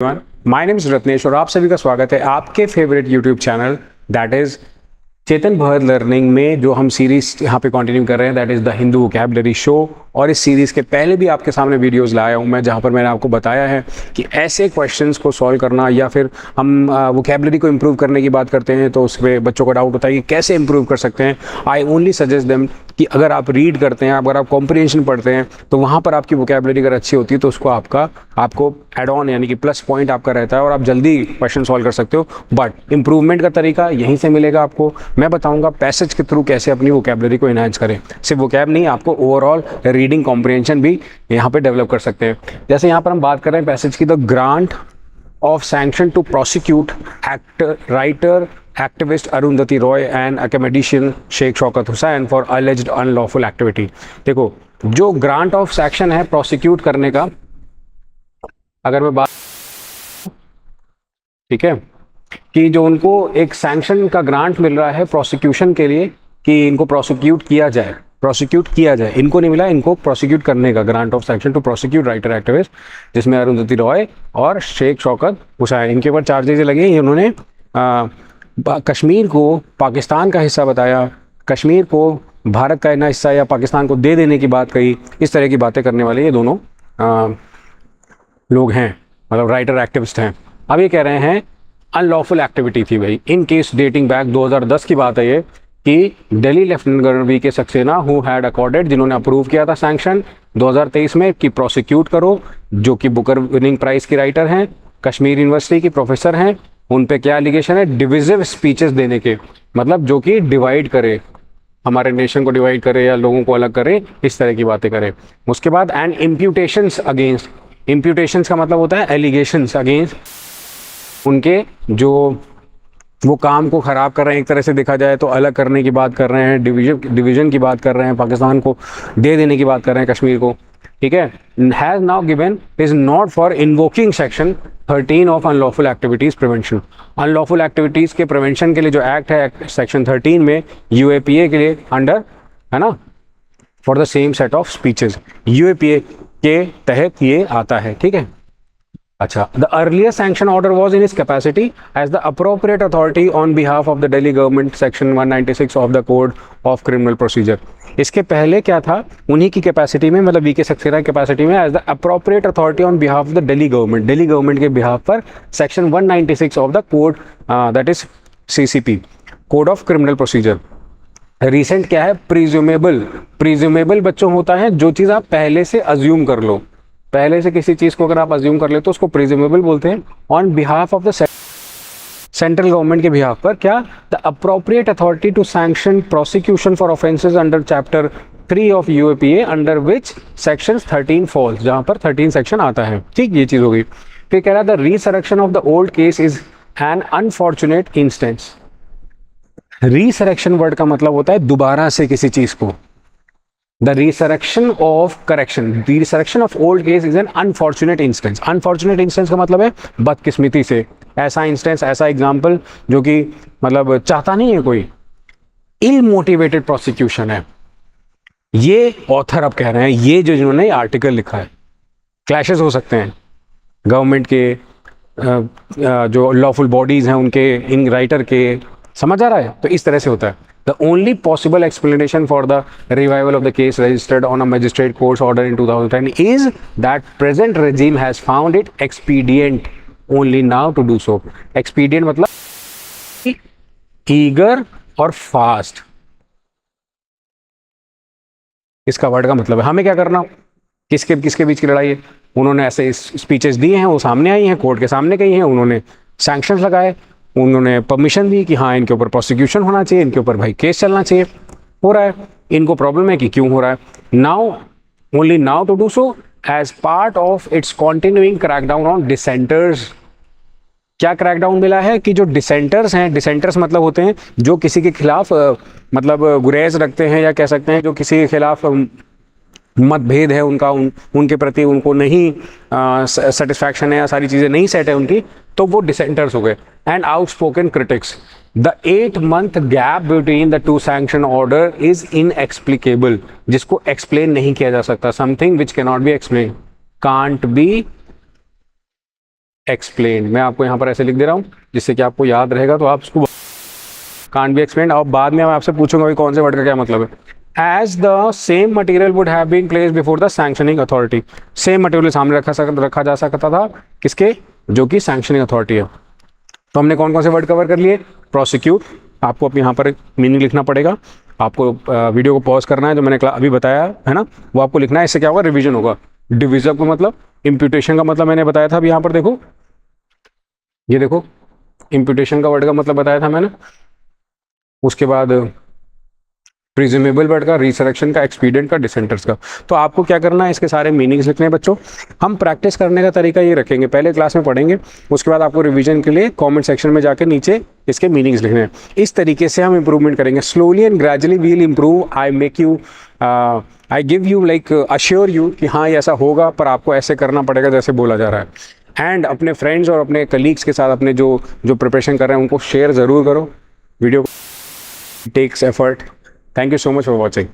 My name is Ratnesh और आप सभी का स्वागत है आपके favourite YouTube channel that is Chetan Bhagat learning में जो हम सीरीज यहाँ पे कंटिन्यू कर रहे हैं that is the Hindu vocabulary show. और इस सीरीज के पहले भी आपके सामने वीडियोस लाया हूँ मैं, जहाँ पर मैंने आपको बताया है कि ऐसे क्वेश्चंस को सॉल्व करना या फिर हम वोकैबुलरी को इम्प्रूव करने की बात करते हैं तो उस पर बच्चों का डाउट होता है कि कैसे इम्प्रूव कर सकते हैं। आई ओनली सजेस्ट देम कि अगर आप रीड करते हैं, अगर आप कॉम्प्रिहेंशन पढ़ते हैं तो वहाँ पर आपकी वोकैबुलरी अगर अच्छी होती है तो उसको आपको एड ऑन यानी कि प्लस पॉइंट आपका रहता है और आप जल्दी क्वेश्चन सॉल्व कर सकते हो। बट इंप्रूवमेंट का तरीका यहीं से मिलेगा आपको। मैं बताऊंगा पैसेज के थ्रू कैसे अपनी वोकैबुलरी को इनहांस करें। सिर्फ वोकैब नहीं, आपको ओवरऑल रीडिंग कॉम्प्रिहेंशन भी यहाँ पे डेवलप कर सकते हैं। जैसे यहाँ पर हम बात कर रहे हैं पैसेज की, the grant of sanction to prosecute writer activist Arundhati Roy and academician Sheikh Shaukat Hussain for alleged unlawful activity। देखो, जो ग्रांट ऑफ सैक्शन है प्रोसिक्यूट करने का, अगर मैं बात ठीक है कि जो उनको एक सैंक्शन का ग्रांट मिल रहा है प्रोसिक्यूशन के लिए कि इनको प्रोसिक्यूट किया जाए, इनको नहीं मिला, इनको प्रोसिक्यूट करने का grant of sanction to prosecute writer activist, जिसमें अरुंधति रॉय और शेख शौकत हुसैन, इनके ऊपर चार्जेस लगे। इन्होंने कश्मीर को पाकिस्तान का हिस्सा बताया, कश्मीर को भारत का हिस्सा या पाकिस्तान को दे देने की बात कही। इस तरह की बातें करने वाले ये दोनों लोग हैं, मतलब राइटर एक्टिविस्ट हैं। अब ये कह रहे हैं अनलॉफुल एक्टिविटी थी भाई। इन केस डेटिंग बैक 2010 की बात है ये, कि दिल्ली लेफ्टिनेंट गवर्नर वी के सक्सेना हु हैड अकॉर्डेड, जिन्होंने अप्रूव किया था सैंक्शन 2023 में कि प्रोसिक्यूट करो, जो कि बुकर विनिंग प्राइज की राइटर हैं, कश्मीर यूनिवर्सिटी की प्रोफेसर हैं। उन पे क्या एलिगेशन है? डिविजिव स्पीचेस देने के, मतलब जो कि डिवाइड करे, हमारे नेशन को डिवाइड करे या लोगों को अलग करे, इस तरह की बातें करे। उसके बाद एंड इम्प्यूटेशंस अगेंस्ट, इम्प्यूटेशंस का मतलब होता है एलिगेशंस अगेंस्ट उनके, जो वो काम को ख़राब कर रहे हैं, एक तरह से देखा जाए तो अलग करने की बात कर रहे हैं, डिवीजन की बात कर रहे हैं, पाकिस्तान को दे देने की बात कर रहे हैं कश्मीर को, ठीक है। Has now given is not for invoking section 13 of unlawful activities prevention. Unlawful activities के प्रिवेंशन के लिए जो एक्ट है सेक्शन 13 में UAPA के लिए अंडर है ना, for the same set of speeches, UAPA के तहत ये आता है, ठीक है। अच्छा, the earlier sanction order was in his capacity as the appropriate authority on behalf of the Delhi government, section 196 of the code of criminal procedure. इसके पहले क्या था, उन्हीं की कैपेसिटी में, मतलब वीके सक्सेना कैपेसिटी में as the appropriate authority on behalf of the Delhi government के बिहाफ पर section 196 of the code that is CCP, code of criminal procedure. Recent क्या है? प्रिज्यूमेबल बच्चों होता है जो चीज़ आप पहले से अज्यूम कर लो, पहले से किसी चीज को अगर आप अज्यूम कर ले तो उसको प्रिज्यूमेबल बोलते हैं। On behalf of the central government के बिहाफ पर क्या? The appropriate authority to sanction prosecution for offences under chapter 3 of UAPA under which section 13 falls, जहां पर 13 सेक्शन आता है, ठीक। ये चीज हो गई। फिर कह रहा the resurrection of the old case is an unfortunate instance. Resurrection word का मतलब होता है दोबारा से किसी चीज को। The resurrection of correction, the resurrection of old case is an unfortunate instance। unfortunate instance का मतलब है बदकिस्मती से, ऐसा इंस्टेंस, ऐसा एग्जाम्पल जो कि मतलब चाहता नहीं है कोई, इल मोटिवेटेड प्रोसिक्यूशन है। ये ऑथर अब कह रहे हैं, ये जो जिन्होंने आर्टिकल लिखा है, क्लैशेस हो सकते हैं गवर्नमेंट के जो लॉफुल बॉडीज हैं उनके, इन राइटर के, समझ आ रहा है? तो इस तरह से होता है। The only possible explanation for the revival of the case registered on a magistrate court's order in 2010 is that present regime has found it expedient only now to do so। Expedient मतलब eager और fast, इसका word का मतलब है। हमें क्या करना, किसके बीच की लड़ाई है? उन्होंने ऐसे स्पीचेस दिए हैं, वो सामने आई हैं, कोर्ट के सामने गई हैं, उन्होंने सैंक्शंस लगाए, उन्होंने परमिशन दी कि हाँ इनके ऊपर प्रोसिक्यूशन होना चाहिए, इनके ऊपर भाई केस चलना चाहिए, हो रहा है। इनको प्रॉब्लम है कि क्यों हो रहा है। Now only now to do so as part of its continuing crackdown on dissenters. क्या क्रैकडाउन मिला है? कि जो डिसेंटर्स हैं, डिसेंटर्स मतलब होते हैं जो किसी के खिलाफ मतलब गुरेज रखते हैं, या कह सकते हैं जो किसी के खिलाफ मतभेद है उनका, उनके प्रति उनको नहीं सेटिस्फैक्शन है या सारी चीज़ें नहीं सेट है उनकी, तो वो डिसेंटर्स हो गए। And outspoken critics, the 8-month gap between the two sanction order is inexplicable, जिसको एक्सप्लेन नहीं किया जा सकता। Something which can not be explain can't be explain. मैं आपको यहाँ पर ऐसे लिख दे रहा हूँ जिससे कि आपको याद रहेगा, तो आप उसको कांट बी एक्सप्लेन। और बाद में मैं आपसे पूछूंगा भाई कौन से वर्ड का क्या मतलब है। As the same material would have been placed before the sanctioning authority. Same material सामने रखा जा सकता था, किसके, जो कि सैंक्शनिंग अथॉरिटी है। तो हमने कौन कौन से वर्ड कवर कर लिए। प्रोसिक्यूट, आपको अब यहाँ पर मीनिंग लिखना पड़ेगा, आपको वीडियो को पॉज करना है, जो मैंने अभी बताया है ना वो आपको लिखना है। इससे क्या होगा, रिवीजन होगा। डिविजन का मतलब, इम्प्यूटेशन का मतलब मैंने बताया था। अब यहाँ पर देखो, ये देखो इम्प्यूटेशन का वर्ड का मतलब बताया था मैंने। उसके बाद प्रिज्यूमेबल वर्ड का, रिसरेक्शन का, एक्सपीडिएंट का, डिसेंटर्स का। तो आपको क्या करना है, इसके सारे मीनिंग्स लिखने हैं बच्चों। हम प्रैक्टिस करने का तरीका ये रखेंगे, पहले क्लास में पढ़ेंगे, उसके बाद आपको रिवीजन के लिए कमेंट सेक्शन में जाकर नीचे इसके मीनिंग्स लिखने हैं। इस तरीके से हम इंप्रूवमेंट करेंगे। Slowly and gradually we'll improve. I make you, I give you like assure you कि हाँ ये ऐसा होगा, पर आपको ऐसे करना पड़ेगा जैसे बोला जा रहा है। एंड अपने फ्रेंड्स और अपने कलीग्स के साथ अपने जो प्रिपरेशन कर रहे हैं उनको शेयर ज़रूर करो। Video takes effort. Thank you so much for watching.